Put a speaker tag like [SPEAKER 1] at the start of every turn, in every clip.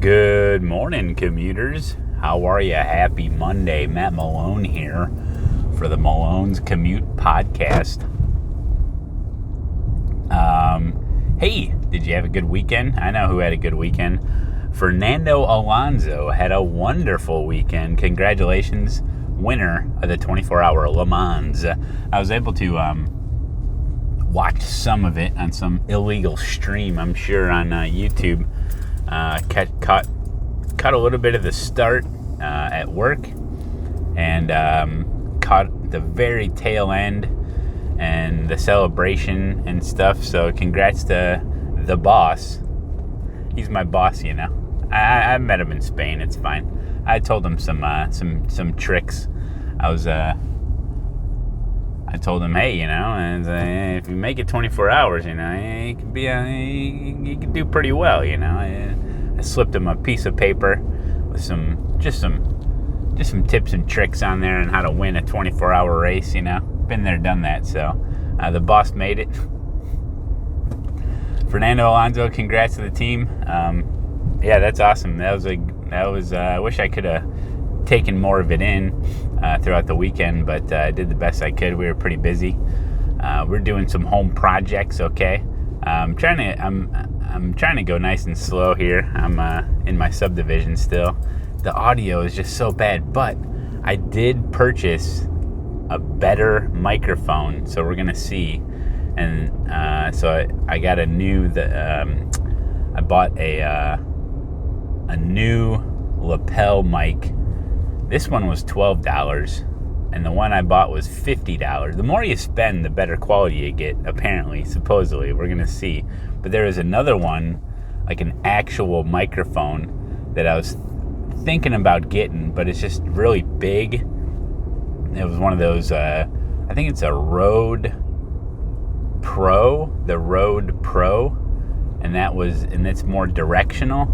[SPEAKER 1] Good morning, commuters. How are you? Happy Monday. Matt Malone here for the Malone's Commute podcast. Hey, did you have a good weekend? I know who had a good weekend. Fernando Alonso had a wonderful weekend. Congratulations, winner of the 24-hour Le Mans. I was able to watch some of it on some illegal stream, I'm sure, on YouTube. Caught a little bit of the start at work, and caught the very tail end and the celebration and stuff. So congrats to the boss. He's my boss, you know. I met him in Spain. It's fine. I told him some tricks. I told him, hey, you know, and if you make it 24 hours, you know, you can do pretty well, you know. I slipped him a piece of paper with some tips and tricks on there on how to win a 24-hour race, you know. Been there, done that. So the boss made it. Fernando Alonso, congrats to the team. Yeah, that's awesome. I wish I could have taken more of it in throughout the weekend, but I did the best I could. We were pretty busy. We're doing some home projects. Okay, I'm trying to go nice and slow here. I'm in my subdivision still. The audio is just so bad, but I did purchase a better microphone, so we're gonna see. And so I got a new. I bought a new lapel mic. This one was $12, and the one I bought was $50. The more you spend, the better quality you get, apparently, supposedly. We're going to see. But there is another one, like an actual microphone, that I was thinking about getting, but it's just really big. It was one of those, I think it's a Rode Pro, the Rode Pro, and it's more directional.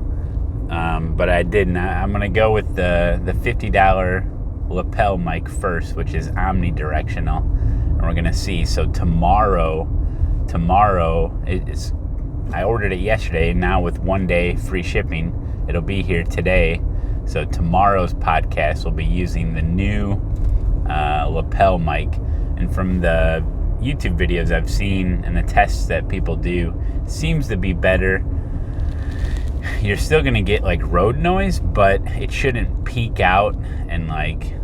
[SPEAKER 1] But I didn't. I'm going to go with the $50 lapel mic first, which is omnidirectional, and we're going to see. So tomorrow, I ordered it yesterday, and now with 1 day free shipping, it'll be here today. So tomorrow's podcast will be using the new lapel mic, and from the YouTube videos I've seen and the tests that people do, it seems to be better. You're still going to get like road noise, but it shouldn't peak out and like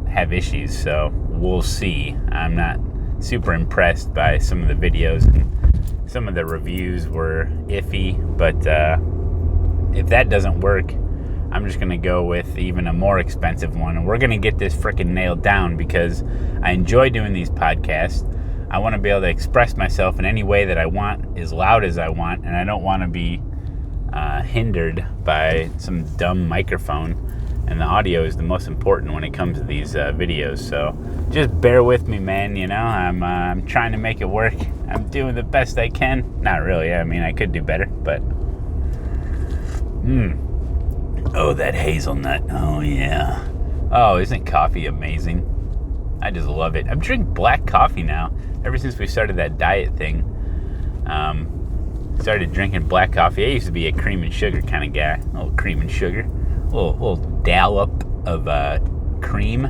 [SPEAKER 1] have issues. So we'll see. I'm not super impressed by some of the videos, and some of the reviews were iffy, but if that doesn't work, I'm just going to go with even a more expensive one, and we're going to get this freaking nailed down because I enjoy doing these podcasts. I want to be able to express myself in any way that I want, as loud as I want, and I don't want to be hindered by some dumb microphone, and the audio is the most important when it comes to these videos. So just bear with me, man. You know, I'm trying to make it work. I'm doing the best I can. Not really. I mean, I could do better, but oh, that hazelnut. Oh yeah. Oh, isn't coffee amazing? I just love it. I'm drinking black coffee now. Ever since we started that diet thing, started drinking black coffee. I used to be a cream and sugar kind of guy. A little cream and sugar. A little dollop of cream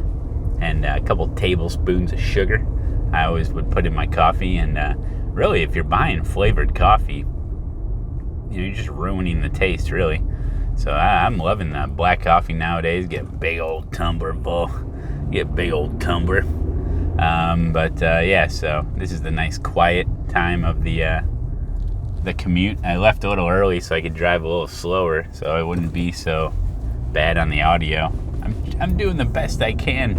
[SPEAKER 1] and a couple tablespoons of sugar I always would put in my coffee. And really, if you're buying flavored coffee, you know, you're just ruining the taste, really. So I'm loving that black coffee nowadays. Get a big old tumbler full. Get a big old tumbler. Yeah, so this is the nice quiet time of the commute. I left a little early so I could drive a little slower, so it wouldn't be so bad on the audio. I'm doing the best I can.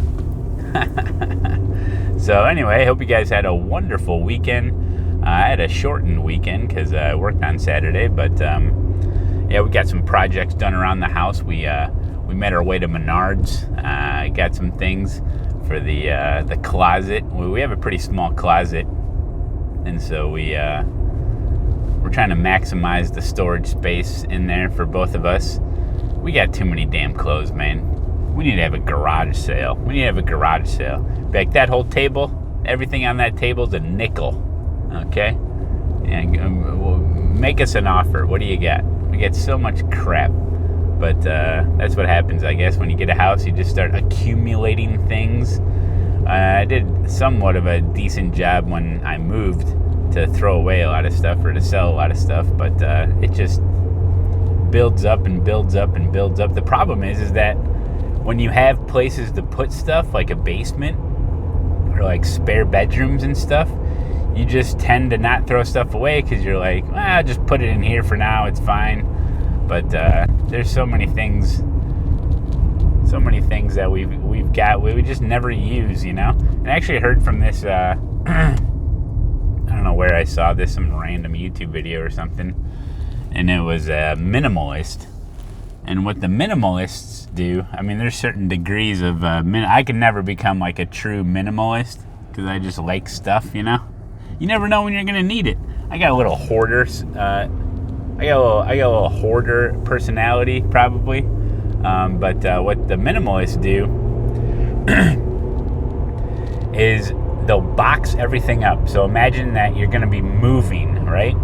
[SPEAKER 1] So anyway, I hope you guys had a wonderful weekend. I had a shortened weekend because I worked on Saturday, but yeah, we got some projects done around the house. We made our way to Menards. Got some things for the closet. We have a pretty small closet, and so we're trying to maximize the storage space in there for both of us. We got too many damn clothes, man. We need to have a garage sale. Like that whole table, everything on that table is a nickel. Okay? And make us an offer. What do you got? We got so much crap. But that's what happens, I guess. When you get a house, you just start accumulating things. I did somewhat of a decent job when I moved to throw away a lot of stuff or to sell a lot of stuff, but it just builds up and builds up and builds up. The problem is that when you have places to put stuff, like a basement or like spare bedrooms and stuff, you just tend to not throw stuff away because you're like, I'll just put it in here for now, it's fine. But there's so many things that we've got we just never use, And I actually heard from this I don't know where I saw this, some random YouTube video or something, and it was a minimalist. And what the minimalists do, I mean, there's certain degrees of I can never become like a true minimalist because I just like stuff, You never know when you're gonna need it. I got a little hoarder. I got a little hoarder personality, probably. But what the minimalists do is they'll box everything up. So imagine that you're going to be moving, right?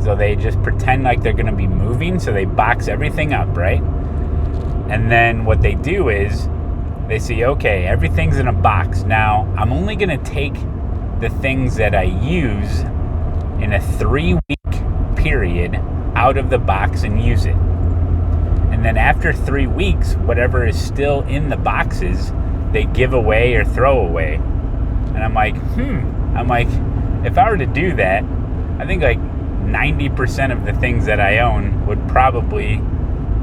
[SPEAKER 1] So they just pretend like they're going to be moving, so they box everything up, right? And then what they do is they say, okay, everything's in a box. Now, I'm only going to take the things that I use in a 3-week period out of the box and use it. And then after 3 weeks, whatever is still in the boxes, they give away or throw away. And I'm like, if I were to do that, I think like 90% of the things that I own would probably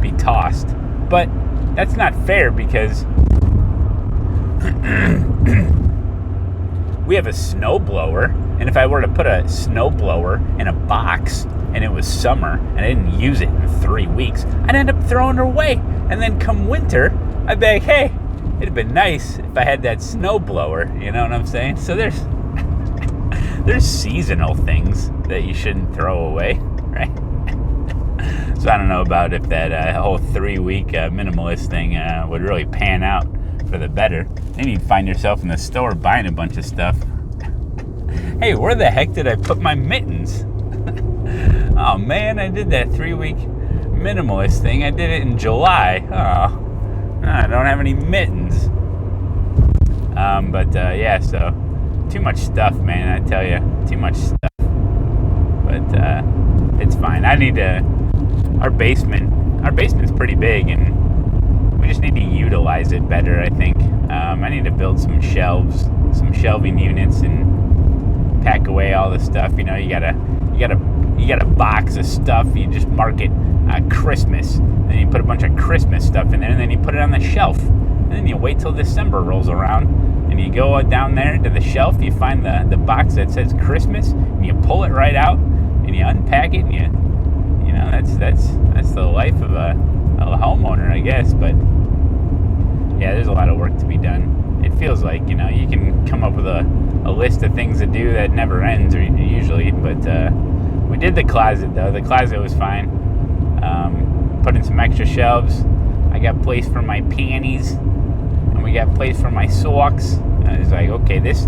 [SPEAKER 1] be tossed. But that's not fair because we have a snowblower, and if I were to put a snowblower in a box and it was summer and I didn't use it in 3 weeks, I'd end up throwing it away. And then come winter, I'd be like, hey, it'd been nice if I had that snowblower, you know what I'm saying? So there's seasonal things that you shouldn't throw away, right? So I don't know about if that whole 3-week minimalist thing would really pan out for the better. Then you'd find yourself in the store buying a bunch of stuff. Hey, where the heck did I put my mittens? Oh man, I did that 3-week minimalist thing. I did it in July. Oh, I don't have any mittens. Yeah, so too much stuff, man. I tell you, too much stuff. But it's fine. Our basement's pretty big, and we just need to utilize it better, I think. I need to build some shelves, some shelving units, and pack away all the stuff. You got a box of stuff. You just mark it Christmas. Then you put a bunch of Christmas stuff in there, and then you put it on the shelf. And then you wait till December rolls around, and you go down there to the shelf. You find the box that says Christmas, and you pull it right out, and you unpack it, and that's the life of a homeowner, I guess. But yeah, there's a lot of work to be done. It feels like, you can come up with a list of things to do that never ends, or usually. But we did the closet, though. The closet was fine. Put in some extra shelves. I got place for my panties, and we got place for my socks. And it's like, okay, this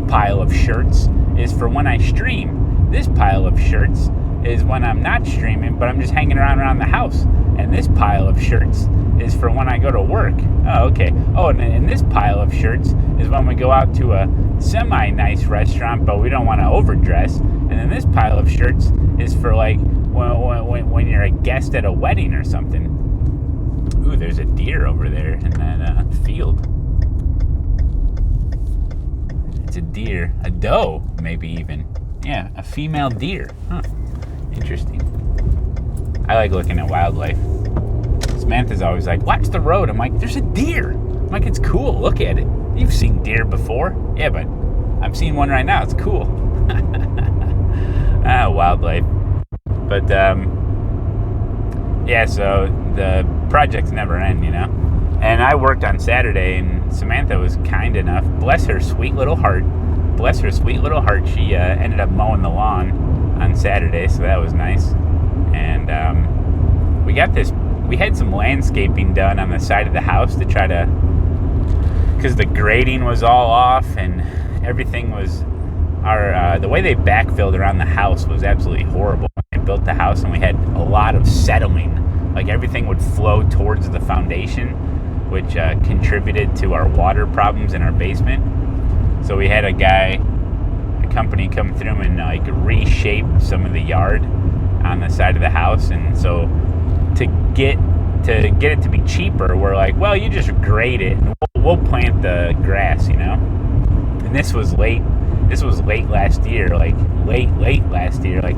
[SPEAKER 1] pile of shirts is for when I stream. This pile of shirts is when I'm not streaming, but I'm just hanging around the house. And this pile of shirts is for when I go to work. Oh, okay. Oh, and this pile of shirts is when we go out to a semi-nice restaurant, but we don't want to overdress. And then this pile of shirts is for like when you're a guest at a wedding or something. Ooh, there's a deer over there in that field. It's a deer, a doe, maybe even. Yeah, a female deer. Huh. Interesting. I like looking at wildlife. Samantha's always like, watch the road. I'm like, there's a deer. I'm like, it's cool. Look at it. You've seen deer before. Yeah, but I'm seeing one right now. It's cool. Wildlife. But, yeah, so the projects never end, And I worked on Saturday, and Samantha was kind enough. Bless her sweet little heart. She ended up mowing the lawn on Saturday, so that was nice. And we had some landscaping done on the side of the house to try to, because the grading was all off and everything was, the way they backfilled around the house was absolutely horrible. They built the house and we had a lot of settling, like everything would flow towards the foundation, which contributed to our water problems in our basement. So we had a company come through and like reshape some of the yard on the side of the house. And so to get it to be cheaper, we're like, well, you just grade it and we'll plant the grass, you know. And this was late last year, like late last year, like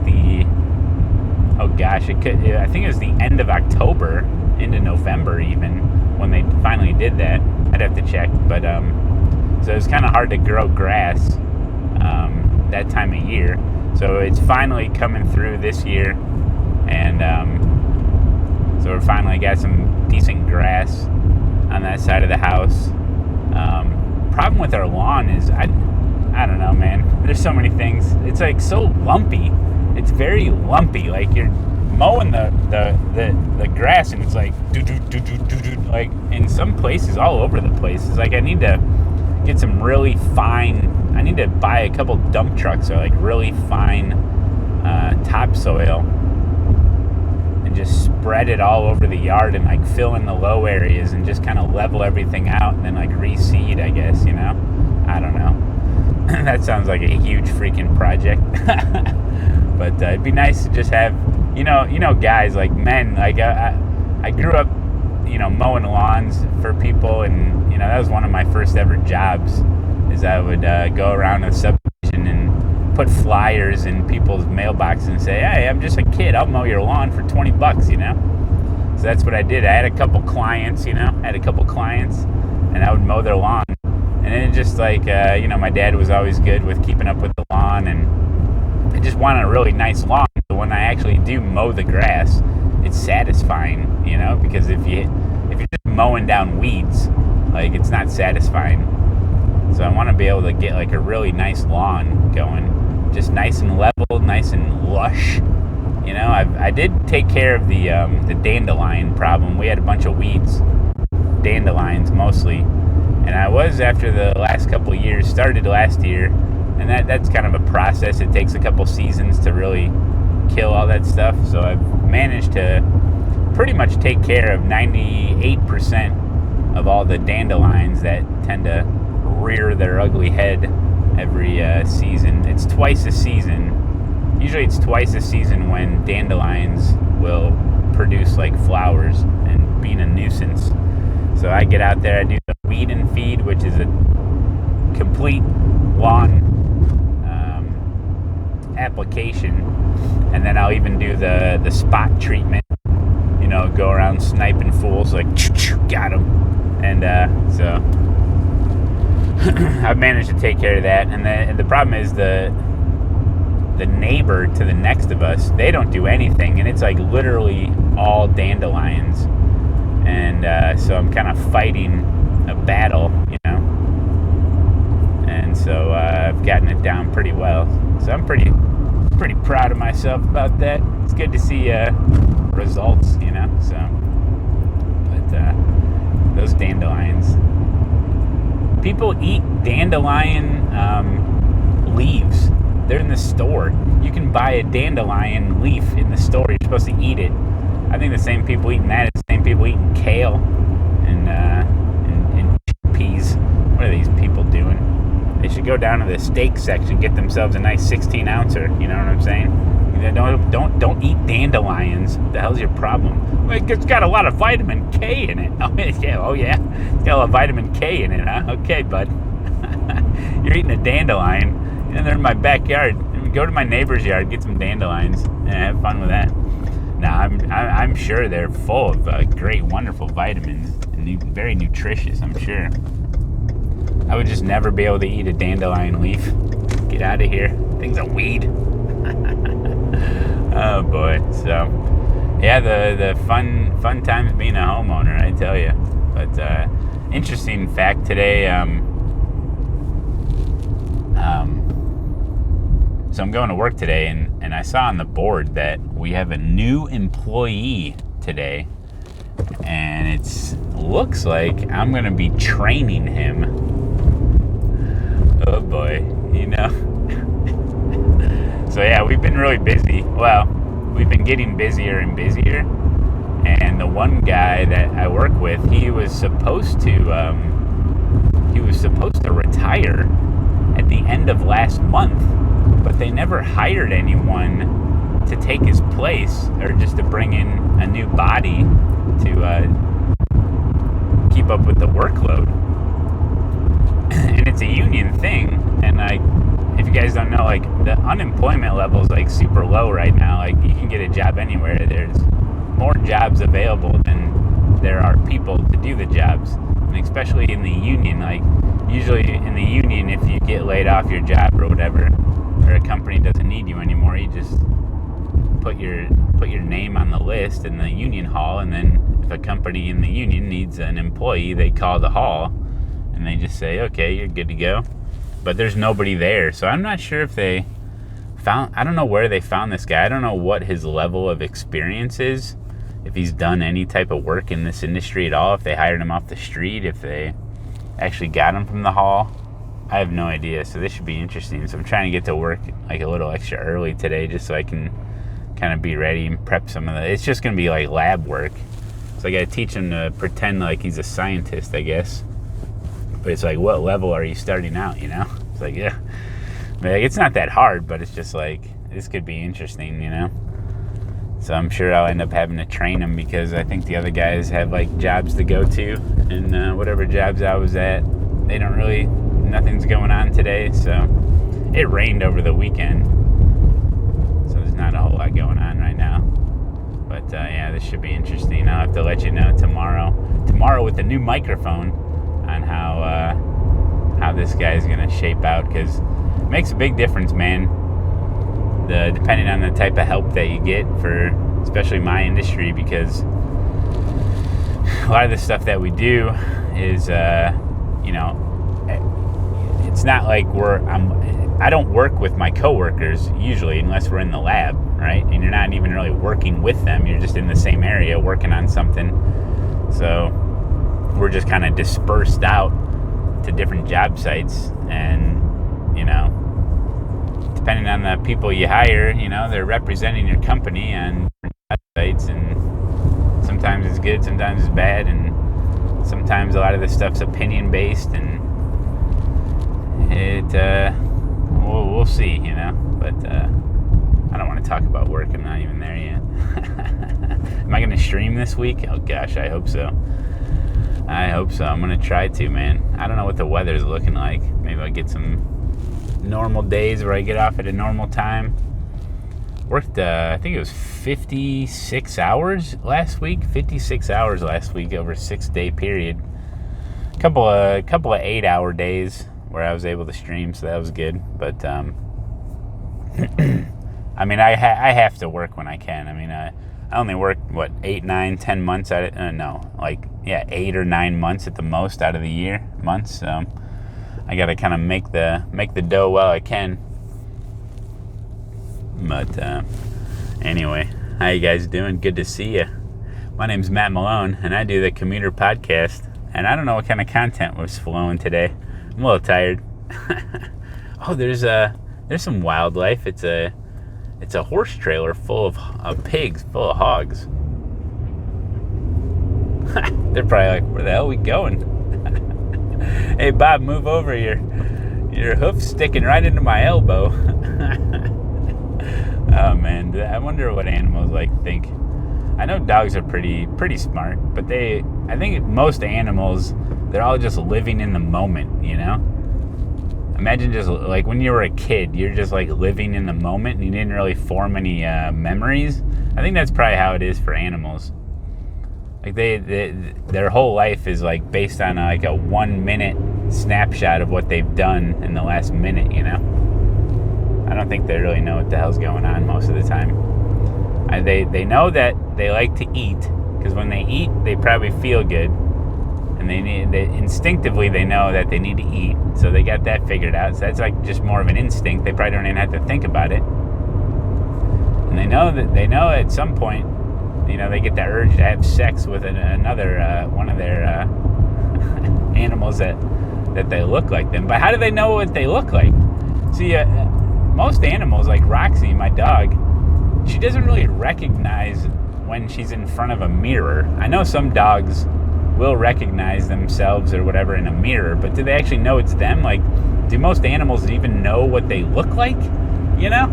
[SPEAKER 1] I think it was the end of October into November even when they finally did that. I'd have to check, but so it was kind of hard to grow grass that time of year. So it's finally coming through this year, and so we're finally got some decent grass on that side of the house. Problem with our lawn is I don't know, man. There's so many things. It's like so lumpy. It's very lumpy. Like you're mowing the grass and it's like like in some places all over the place. It's like I need to get some really fine. I need to buy a couple dump trucks or like really fine topsoil and just spread it all over the yard and like fill in the low areas and just kind of level everything out and then like reseed, I guess, you know. I don't know. That sounds like a huge freaking project. But it'd be nice to just have, you know, guys, like men, like I grew up, you know, mowing lawns for people, and, you know, that was one of my first ever jobs, is I would go around a subdivision and put flyers in people's mailboxes and say, hey, I'm just a kid, I'll mow your lawn for $20, you know? So that's what I did. I had a couple clients, and I would mow their lawn. And it just like, you know, my dad was always good with keeping up with the lawn, and I just wanted a really nice lawn. So when I actually do mow the grass, it's satisfying, you know, because if you're just mowing down weeds, like it's not satisfying. So I want to be able to get like a really nice lawn going, just nice and level, nice and lush. You know, I did take care of the dandelion problem. We had a bunch of weeds, dandelions mostly. And I was, after the last couple of years, started last year, and that's kind of a process. It takes a couple seasons to really kill all that stuff. So I've managed to pretty much take care of 98% of all the dandelions that tend to rear their ugly head every season. It's twice a season. Usually it's twice a season when dandelions will produce like flowers and being a nuisance. So I get out there, I do the weed and feed, which is a complete lawn application, and then I'll even do the spot treatment, you know, go around sniping fools, like, got them. And so I've managed to take care of that. And the problem is the neighbor to the next of us, they don't do anything, and it's like literally all dandelions. And so I'm kind of fighting a battle, you know, and so I've gotten it down pretty well. So I'm pretty proud of myself about that. It's good to see results, you know. So, but those dandelions, people eat dandelion leaves. They're in the store. You can buy a dandelion leaf in the store. You're supposed to eat it. I think the same people eating that is the same people eating kale and peas. What are these people doing? They should go down to the steak section, get themselves a nice 16-ouncer. You know what I'm saying? Don't eat dandelions. What the hell's your problem? Well, it's got a lot of vitamin K in it. Oh yeah. It's got a lot of vitamin K in it, huh? Okay, bud. You're eating a dandelion, and they're in my backyard. Go to my neighbor's yard, get some dandelions, and have fun with that. Now, I'm sure they're full of great, wonderful vitamins and very nutritious, I'm sure. I would just never be able to eat a dandelion leaf. Get out of here. Thing's a weed. Oh, boy. So, yeah, the fun times being a homeowner, I tell you. But interesting fact today, so I'm going to work today, and I saw on the board that we have a new employee today, and it looks like I'm going to be training him. Oh boy, you know. So yeah, we've been really busy. Well, we've been getting busier and busier, And the one guy that I work with, he was supposed to retire at the end of last month, but they never hired anyone to take his place, or just to bring in a new body to keep up with the workload. And it's a union thing, and if you guys don't know, the unemployment level is super low right now. You can get a job anywhere. There's more jobs available than there are people to do the jobs, and especially in the union. Usually in the union, if you get laid off your job or whatever, or a company doesn't need you anymore, you just put your name on the list in the union hall, and then if a company in the union needs an employee, they call the hall and they just say, okay, you're good to go. But there's nobody there, so I'm not sure if I don't know where they found this guy. I don't know what his level of experience is, if he's done any type of work in this industry at all, if they hired him off the street, if they actually got him from the hall. I have no idea, so this should be interesting. So I'm trying to get to work a little extra early today, just so I can kind of be ready and prep some of it's just going to be lab work. So I got to teach him to pretend like he's a scientist, I guess. But it's what level are you starting out, It's yeah. It's not that hard, but it's just this could be interesting, So I'm sure I'll end up having to train him, because I think the other guys have jobs to go to, and whatever jobs I was at, nothing's going on today. So it rained over the weekend, so there's not a whole lot going on right now. But yeah, this should be interesting. I'll have to let you know tomorrow with the new microphone on how this guy's gonna shape out, because it makes a big difference, man. Depending on the type of help that you get for, especially my industry, because a lot of the stuff that we do is, it's not I don't work with my coworkers usually, unless we're in the lab, right? And you're not even really working with them. You're just in the same area working on something. So we're just kind of dispersed out to different job sites, and depending on the people you hire, they're representing your company on job sites, and sometimes it's good, sometimes it's bad, and sometimes a lot of this stuff's opinion based, and we'll see, but I don't want to talk about work. I'm not even there yet. Am I going to stream this week? Oh gosh, I hope so. I'm going to try to, man. I don't know what the weather's looking like. Maybe I'll get some normal days where I get off at a normal time. Worked, I think it was 56 hours last week. 56 hours last week over a 6-day period. A couple of 8-hour days where I was able to stream, so that was good. But I have to work when I can. I only work 8, 9, 10 months at it. 8 or 9 months at the most out of the months. So I got to kind of make the dough while I can. But anyway, how you guys doing? Good to see you. My name's Matt Malone, and I do the Commuter podcast. And I don't know what kind of content was flowing today. I'm a little tired. Oh, there's some wildlife. It's a horse trailer full of pigs, full of hogs. They're probably where the hell are we going? Hey Bob, move over. Your hoof's sticking right into my elbow. Oh man, I wonder what animals think. I know dogs are pretty smart, but I think most animals, they're all just living in the moment, Imagine just when you were a kid, you're just living in the moment and you didn't really form any memories. I think that's probably how it is for animals. Their whole life is based on a 1-minute snapshot of what they've done in the last minute, I don't think they really know what the hell's going on most of the time. They know that they like to eat, because when they eat, they probably feel good, and instinctively they know that they need to eat, so they got that figured out. So that's just more of an instinct. They probably don't even have to think about it, and they know at some point, they get that urge to have sex with another one of their animals that they look like them. But how do they know what they look like? See, most animals, like Roxy, my dog, she doesn't really recognize when she's in front of a mirror. I know some dogs will recognize themselves or whatever in a mirror, but do they actually know it's them? Like, do most animals even know what they look like? You know?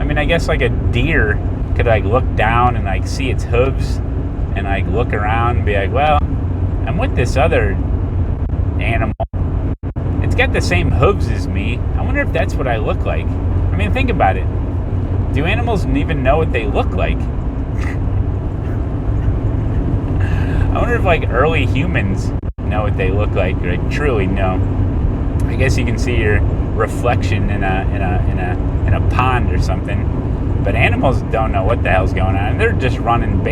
[SPEAKER 1] I mean, I guess like a deer could like look down and like see its hooves and like look around and be like, well, I'm with this other animal. It's got the same hooves as me. I wonder if that's what I look like. I mean, think about it. Do animals even know what they look like? I wonder if like early humans know what they look like, or truly know. I guess you can see your reflection in a pond or something, but animals don't know what the hell's going on. They're just running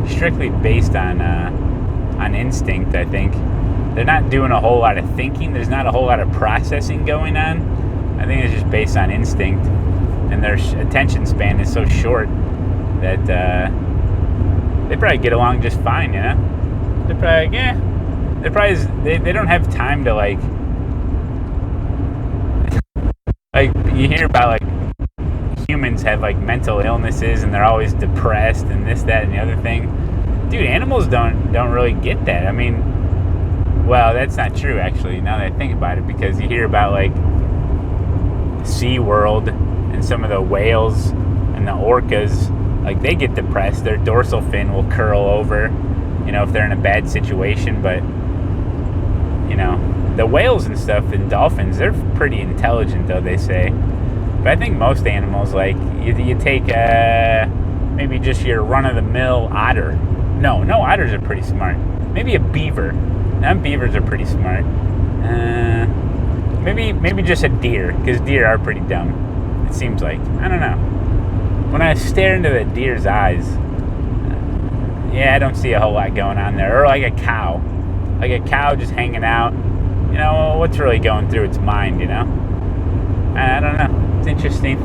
[SPEAKER 1] strictly based on instinct. I think they're not doing a whole lot of thinking. There's not a whole lot of processing going on. I think it's just based on instinct, and their attention span is so short that they probably get along just fine, you know? They're probably, they don't have time to like you hear about like humans have like mental illnesses and they're always depressed and this, that, and the other thing. Dude, animals don't really get that. I mean, well, that's not true actually, now that I think about it, because you hear about like SeaWorld and some of the whales and the orcas, like they get depressed. Their dorsal fin will curl over, you know, if they're in a bad situation. But, you know, the whales and stuff and dolphins, they're pretty intelligent though, they say. But I think most animals, like you take maybe just your run-of-the-mill otter. No, otters are pretty smart. Maybe a beaver. Beavers are pretty smart. Maybe just a deer, because deer are pretty dumb, it seems like. I don't know. When I stare into the deer's eyes, I don't see a whole lot going on there. Or like a cow. Like a cow just hanging out. You know, what's really going through its mind, you know? I don't know. It's interesting.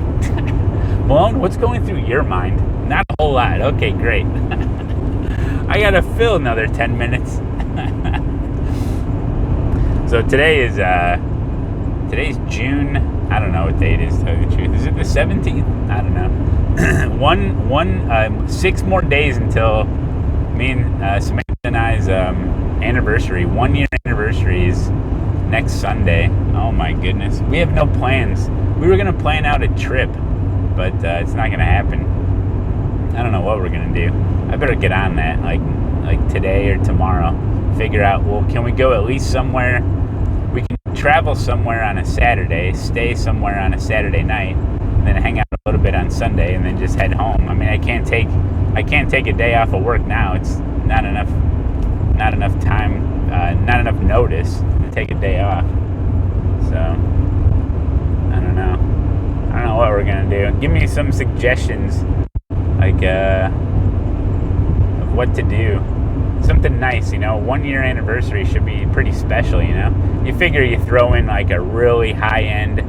[SPEAKER 1] Malone, what's going through your mind? Not a whole lot. Okay, great. I gotta fill another 10 minutes. So today's June. I don't know what date it is, to tell you the truth. Is it the 17th? I don't know. 6 more days until me and Samantha and I's anniversary. 1 year anniversary is next Sunday. Oh my goodness. We have no plans. We were going to plan out a trip, but it's not going to happen. I don't know what we're going to do. I better get on that like today or tomorrow. Figure out, well, can we go at least somewhere? We can travel somewhere on a Saturday, stay somewhere on a Saturday night, and then hang out a little bit on Sunday, and then just head home. I mean, I can't take a day off of work now. It's not enough time, not enough notice to take a day off. So I don't know what we're gonna do. Give me some suggestions, like of what to do. Something nice, you know. 1 year anniversary should be pretty special, you know. You figure you throw in like a really high-end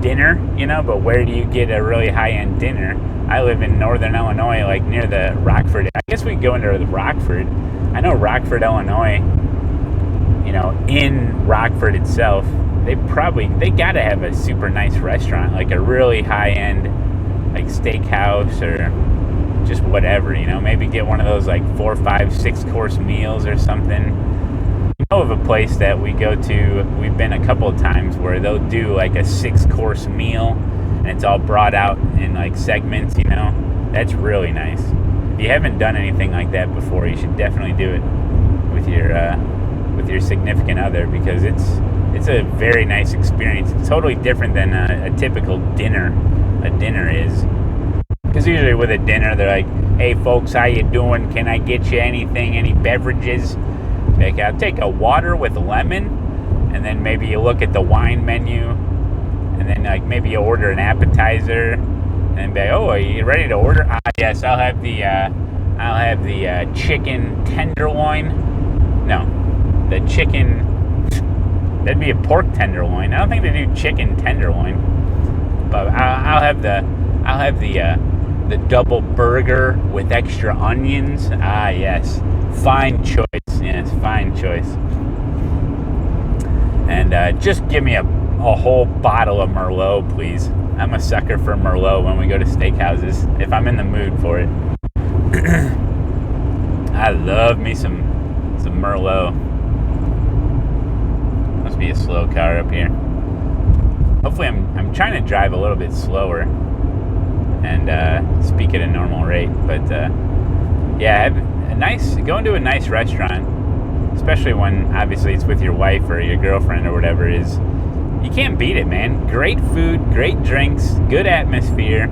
[SPEAKER 1] dinner, you know, but where do you get a really high-end dinner? I live in northern Illinois, like near the Rockford. I guess we could go into the Rockford. I know Rockford, Illinois, you know, in Rockford itself, they gotta have a super nice restaurant, like a really high-end like steakhouse or just whatever, you know. Maybe get one of those like 4, 5, 6 course meals or something. You know of a place that we go to, we've been a couple of times, where they'll do like a 6 course meal and it's all brought out in like segments, you know. That's really nice. If you haven't done anything like that before, you should definitely do it with your significant other, because it's a very nice experience. It's totally different than a typical dinner. A dinner is. Because usually with a dinner, they're like, hey folks, how you doing? Can I get you anything, any beverages? Like, I'll take a water with lemon, and then maybe you look at the wine menu, and then like maybe you order an appetizer, and be like, oh, are you ready to order? Yes, I'll have the chicken tenderloin. No, the chicken, that'd be a pork tenderloin. I don't think they do chicken tenderloin, but I'll have the double burger with extra onions. Yes. Fine choice. Yes, fine choice. And just give me a whole bottle of Merlot, please. I'm a sucker for Merlot when we go to steakhouses, if I'm in the mood for it. I love me some Merlot. Must be a slow car up here. Hopefully I'm trying to drive a little bit slower and speak at a normal rate. But yeah, going to a nice restaurant, especially when obviously it's with your wife or your girlfriend or whatever, is you can't beat it, man. Great food, great drinks, good atmosphere.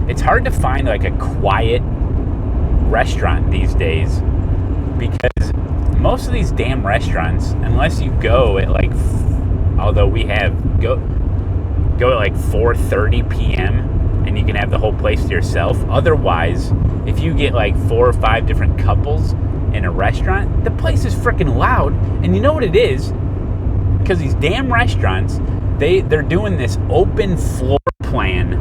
[SPEAKER 1] It's hard to find like a quiet restaurant these days, because most of these damn restaurants, unless you go at like, although we have go at like 4:30 p.m. and you can have the whole place to yourself. Otherwise, if you get like 4 or 5 different couples in a restaurant, the place is freaking loud. And you know what it is? Because these damn restaurants, they're doing this open floor plan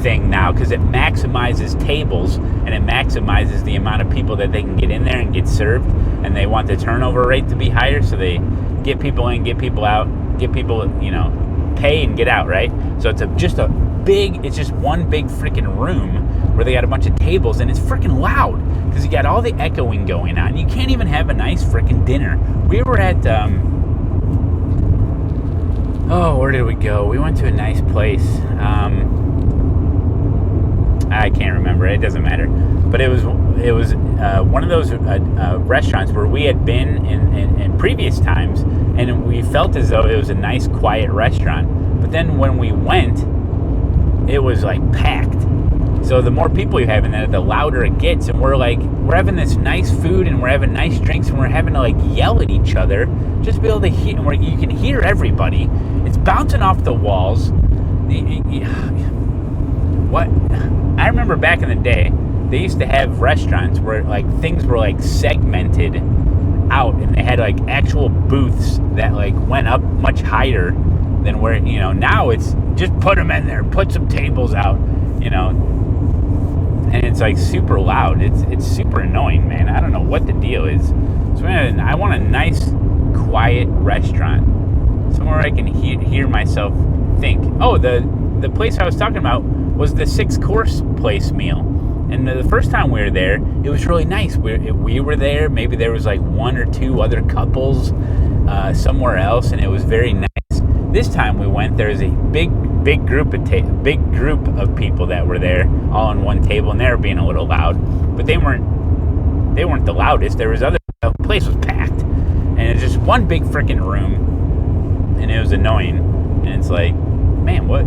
[SPEAKER 1] thing now, because it maximizes tables and it maximizes the amount of people that they can get in there and get served, and they want the turnover rate to be higher, so they get people in, get people out, get people, pay and get out, right? So it's just one big freaking room where they got a bunch of tables, and it's freaking loud because you got all the echoing going on. You can't even have a nice freaking dinner. We were at where did we go? We went to a nice place. I can't remember. It doesn't matter. But it was one of those restaurants where we had been in previous times, and we felt as though it was a nice, quiet restaurant. But then when we went, it was like packed. So the more people you have in there, the louder it gets. And we're having this nice food and we're having nice drinks, and we're having to like yell at each other just to be able to hear. Where you can hear everybody. It's bouncing off the walls. What? I remember back in the day, they used to have restaurants where like things were like segmented out, and they had like actual booths that like went up much higher than where, now it's just put them in there, put some tables out, and it's like super loud. It's super annoying, man. I don't know what the deal is. So I want a nice, quiet restaurant, somewhere I can hear myself think. Oh, the place I was talking about was the 6-course place meal. And the first time we were there, it was really nice. We were there. Maybe there was like 1 or 2 other couples somewhere else, and it was very nice. This time we went, there was a big group of people that were there, all on one table, and they were being a little loud. But they weren't the loudest. There was the place was packed, and it's just one big freaking room, and it was annoying. And it's like, man, what?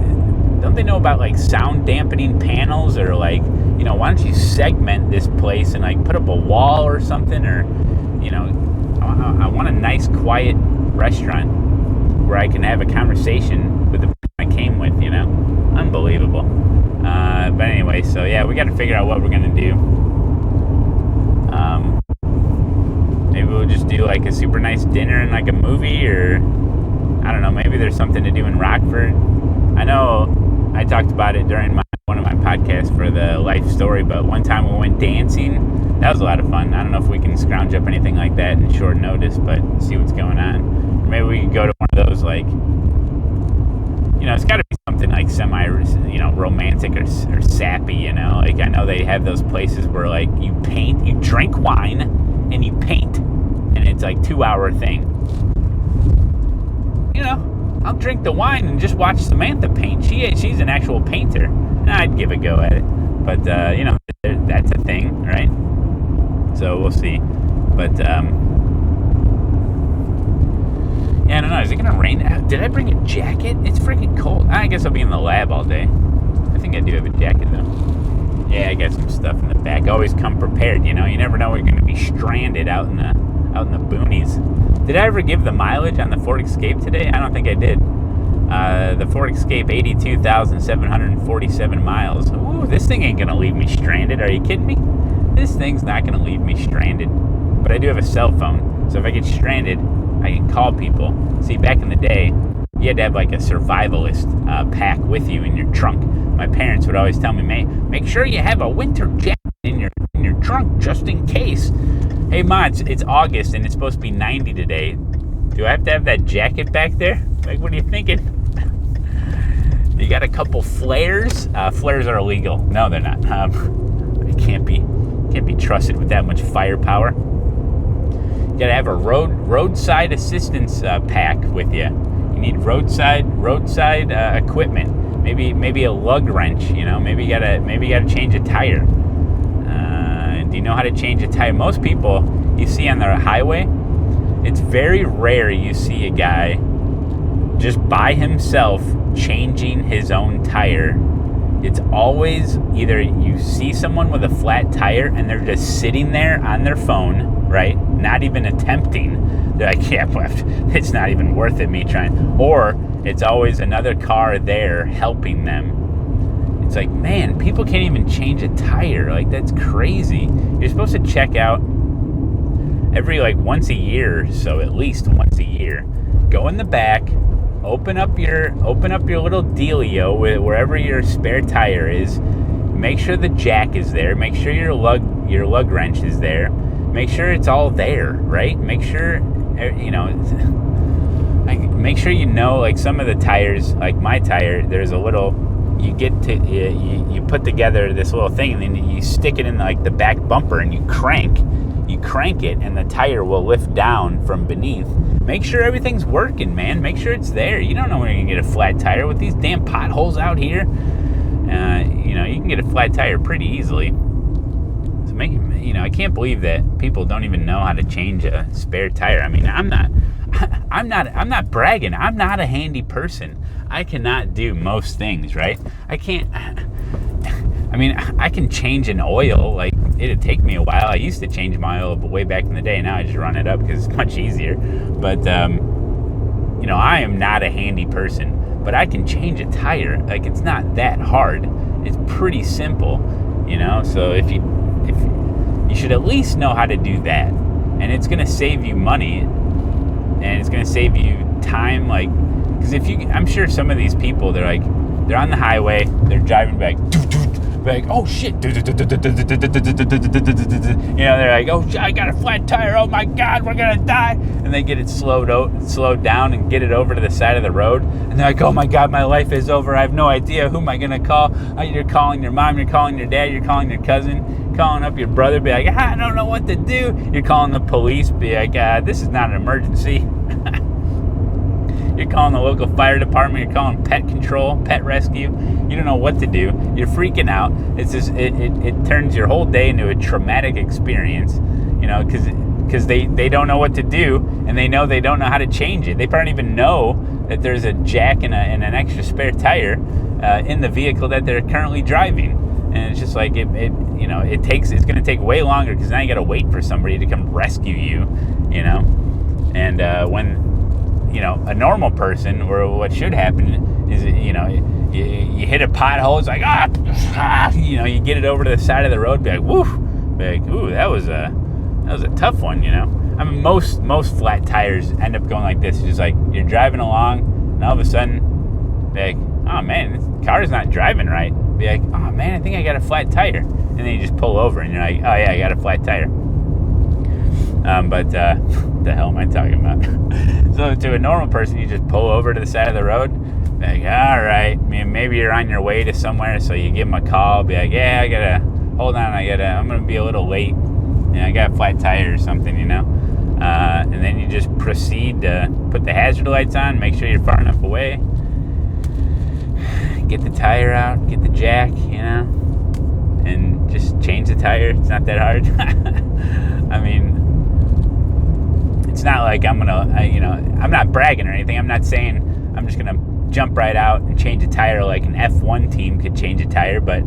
[SPEAKER 1] Don't they know about like sound dampening panels, or like, why don't you segment this place and like put up a wall or something, or, I want a nice quiet restaurant where I can have a conversation with the person I came with, unbelievable. But anyway, so yeah, we got to figure out what we're going to do. Maybe we'll just do like a super nice dinner and like a movie, or I don't know, maybe there's something to do in Rockford. I know I talked about it during one of my podcasts for the life story, but one time we went dancing. That was a lot of fun. I don't know if we can scrounge up anything like that in short notice, but see what's going on. Or maybe we can go to one of those, like, it's got to be something like semi, romantic or sappy, Like, I know they have those places where, like, you drink wine and you paint, and it's like 2-hour thing. I'll drink the wine and just watch Samantha paint. She's an actual painter, and I'd give a go at it. But, that's a thing, right? So we'll see. But, yeah, I don't know. Is it going to rain? Did I bring a jacket? It's freaking cold. I guess I'll be in the lab all day. I think I do have a jacket, though. Yeah, I got some stuff in the back. Always come prepared, You never know when you're going to be stranded out in the boonies. Did I ever give the mileage on the Ford Escape today? I don't think I did. The Ford Escape, 82,747 miles. Ooh, this thing ain't going to leave me stranded. Are you kidding me? This thing's not going to leave me stranded. But I do have a cell phone, so if I get stranded, I can call people. See, back in the day, you had to have like a survivalist pack with you in your trunk. My parents would always tell me, make sure you have a winter jacket in your trunk just in case. Hey, Ma, it's August and it's supposed to be 90 today. Do I have to have that jacket back there? Like, what are you thinking? You got a couple flares. Flares are illegal. No, they're not. It can't be trusted with that much firepower. You gotta have a roadside assistance pack with you. You need roadside equipment. Maybe a lug wrench. Maybe you gotta change a tire. Do you know how to change a tire? Most people you see on the highway, it's very rare you see a guy just by himself changing his own tire. It's always either you see someone with a flat tire and they're just sitting there on their phone, right? Not even attempting. They're like, yeah, it's not even worth it me trying. Or it's always another car there helping them. It's like, man, people can't even change a tire. Like, that's crazy. You're supposed to check out every once a year, so at least once a year. Go in the back, open up your little dealio with wherever your spare tire is. Make sure the jack is there. Make sure your lug wrench is there. Make sure it's all there, right? Make sure make sure some of the tires, like my tire, there's a little. You put together this little thing and then you stick it in the back bumper and you crank it and the tire will lift down from beneath. Make sure everything's working, man. Make sure it's there. You don't know when you're gonna get a flat tire with these damn potholes out here. You can get a flat tire pretty easily. So I can't believe that people don't even know how to change a spare tire. I mean, I'm not bragging. I'm not a handy person. I cannot do most things, right? I can change an oil. It'd take me a while. I used to change my oil way back in the day. Now I just run it up because it's much easier. But, I am not a handy person. But I can change a tire. It's not that hard. It's pretty simple, So if you should at least know how to do that. And it's going to save you money. And it's going to save you time, because I'm sure some of these people, they're on the highway, they're driving back, oh shit, they're like, oh, I got a flat tire, oh my god, we're gonna die, and they get it slowed down and get it over to the side of the road, and they're like, oh my god, my life is over, I have no idea, who am I gonna call? You're calling your mom, you're calling your dad, you're calling your cousin, calling up your brother, be like, I don't know what to do. You're calling the police, be like, this is not an emergency. You're calling the local fire department, you're calling pet control, pet rescue. You don't know what to do. You're freaking out. It's just, it turns your whole day into a traumatic experience, because they don't know what to do, and they don't know how to change it. They probably don't even know that there's a jack and an extra spare tire in the vehicle that they're currently driving. And it's just it's going to take way longer because now you got to wait for somebody to come rescue you, And when a normal person, or what should happen is, you hit a pothole, it's like, you get it over to the side of the road, be like, woof, be like, ooh, that was a tough one, I mean, most flat tires end up going like this. It's just you're driving along, and all of a sudden, be like, oh man, this car's not driving right. Be like, oh man, I think I got a flat tire. And then you just pull over and you're like, oh yeah, I got a flat tire. What the hell am I talking about? So to a normal person, you just pull over to the side of the road, be like, all right, maybe you're on your way to somewhere, so you give them a call, be like, yeah, I'm going to be a little late. I got a flat tire or something, and then you just proceed to put the hazard lights on, make sure you're far enough away, get the tire out, get the jack, and just change the tire. It's not that hard. I mean, it's not like I'm not bragging or anything. I'm not saying I'm just going to jump right out and change a tire like an F1 team could change a tire, but,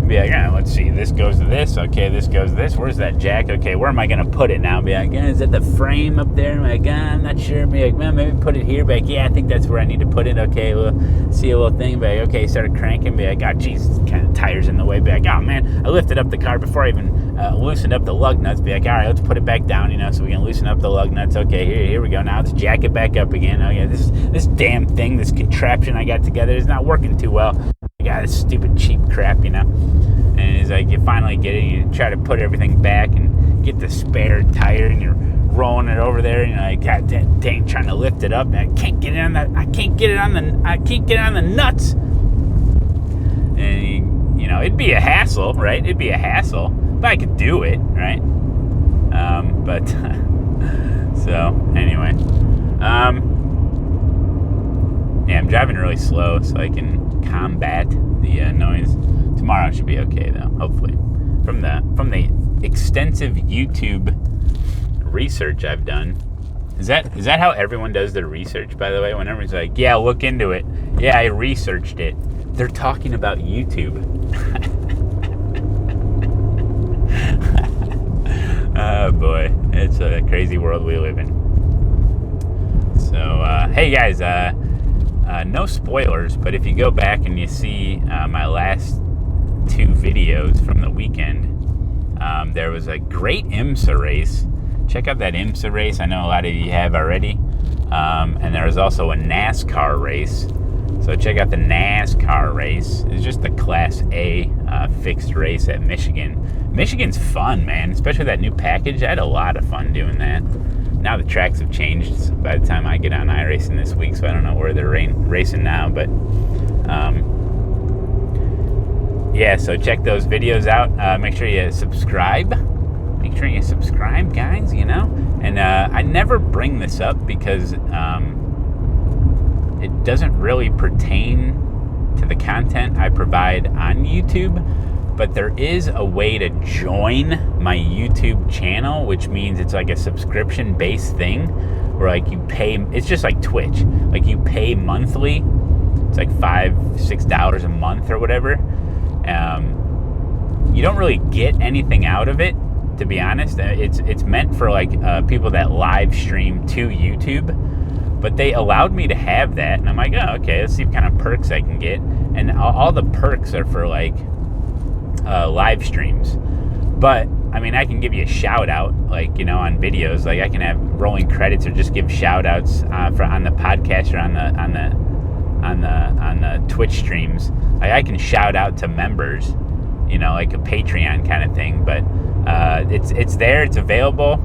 [SPEAKER 1] be like, let's see, this goes to this, okay, this goes to this, where's that jack, okay, where am I going to put it now? Be like, is that the frame up there? I'm like, I'm not sure. Be like, man, maybe put it here. Be like, yeah, I think that's where I need to put it. Okay, we'll see a little thing. Be like, okay, started cranking. Be like, oh, geez, kind of tires in the way. Be like, oh, man, I lifted up the car before I even loosened up the lug nuts. Be like, all right, let's put it back down, so we can loosen up the lug nuts. Okay, here we go. Now let's jack it back up again. Oh, yeah, this damn thing, this contraption I got together is not working too well. I got this stupid cheap crap, And it's like you finally get it, you try to put everything back and get the spare tire, and you're rolling it over there, you know, like, God dang, trying to lift it up, and I can't get it on the nuts. And you know, it'd be a hassle, right? It'd be a hassle, but I could do it, right? But so anyway, yeah, I'm driving really slow so I can combat the noise. Tomorrow should be okay though, hopefully. From the extensive YouTube research I've done. Is that how everyone does their research, by the way? When everyone's like, yeah, look into it. Yeah, I researched it. They're talking about YouTube. Oh boy, it's a crazy world we live in. So, hey guys, no spoilers, but if you go back and you see my last 2 videos from the weekend, there was a great IMSA race. Check out that IMSA race. I know a lot of you have already. And there was also a NASCAR race. So check out the NASCAR race. It's just the Class A fixed race at Michigan. Michigan's fun, man, especially that new package. I had a lot of fun doing that. Now the tracks have changed by the time I get on iRacing this week, so I don't know where they're racing now. But yeah, so check those videos out. Make sure you subscribe. Make sure you subscribe, guys, you know. And I never bring this up because it doesn't really pertain to the content I provide on YouTube. But there is a way to join my YouTube channel, which means it's like a subscription-based thing where like you pay, it's just like Twitch. Like you pay monthly. It's like $5-6 a month or whatever. You don't really get anything out of it, to be honest. It's meant for like people that live stream to YouTube, but they allowed me to have that, and I'm like, oh, okay, let's see what kind of perks I can get. And all the perks are for like live streams, but I mean, I can give you a shout out, like, you know, on videos. Like I can have rolling credits or just give shout outs on the podcast or on the Twitch streams. Like I can shout out to members, you know, like a Patreon kind of thing. But it's there, it's available.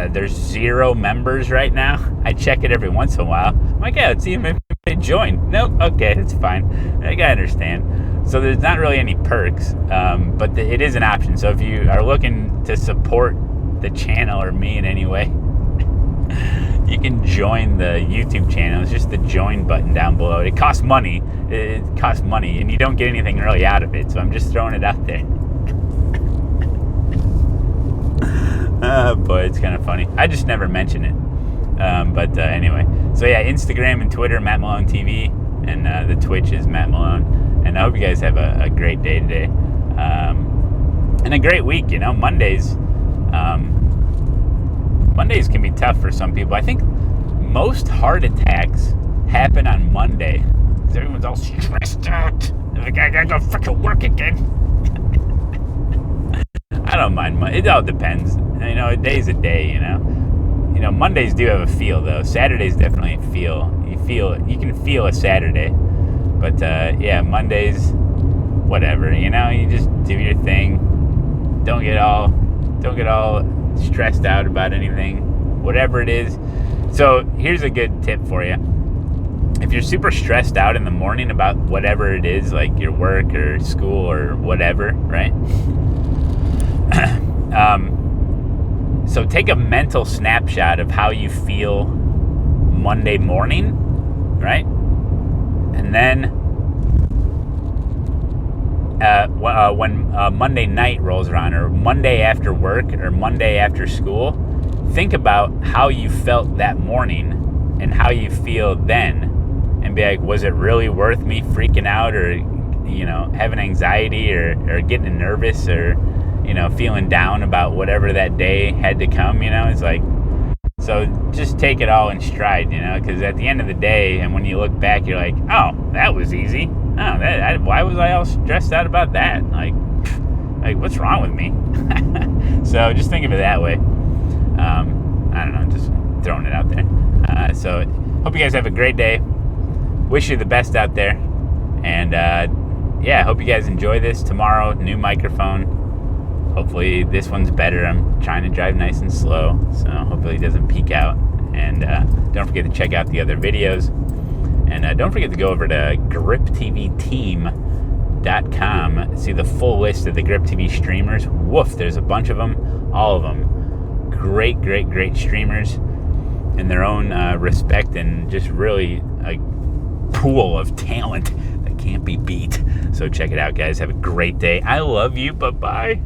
[SPEAKER 1] There's 0 members right now. I check it every once in a while. I'm like, yeah, let's see if they join. Nope, okay, it's fine. I understand. So there's not really any perks, but it is an option. So if you are looking to support the channel or me in any way, you can join the YouTube channel. It's just the join button down below. It costs money. And you don't get anything really out of it. So I'm just throwing it out there. Oh boy, it's kind of funny. I just never mention it. But anyway, so yeah, Instagram and Twitter, Matt Malone TV, and the Twitch is Matt Malone. And I hope you guys have a great day today, and a great week. You know, Mondays can be tough for some people. I think most heart attacks happen on Monday because everyone's all stressed out. Like, I gotta go freaking work again. I don't mind. It all depends. You know, a day's a day. You know, Mondays do have a feel though. Saturdays definitely a feel. You can feel a Saturday. But yeah, Mondays, whatever, you know, you just do your thing. Don't get all stressed out about anything, whatever it is. So here's a good tip for you. If you're super stressed out in the morning about whatever it is, like your work or school or whatever, right? So take a mental snapshot of how you feel Monday morning, right? And then when Monday night rolls around, or Monday after work, or Monday after school, think about how you felt that morning and how you feel then, and be like, was it really worth me freaking out, or, you know, having anxiety, or getting nervous, or, you know, feeling down about whatever that day had to come, you know? It's like, so just take it all in stride, you know, because at the end of the day, and when you look back, you're like, oh, that was easy. Oh, why was I all stressed out about that? Like what's wrong with me? So just think of it that way. I don't know, just throwing it out there. So hope you guys have a great day. Wish you the best out there. And yeah, hope you guys enjoy this. Tomorrow, new microphone. hopefully this one's better. I'm trying to drive nice and slow, so hopefully it doesn't peak out. And don't forget to check out the other videos. And don't forget to go over to griptvteam.com. See the full list of the Grip TV streamers. Woof, there's a bunch of them. All of them. Great streamers in their own respect, and just really a pool of talent that can't be beat. So check it out, guys. Have a great day. I love you. Bye-bye.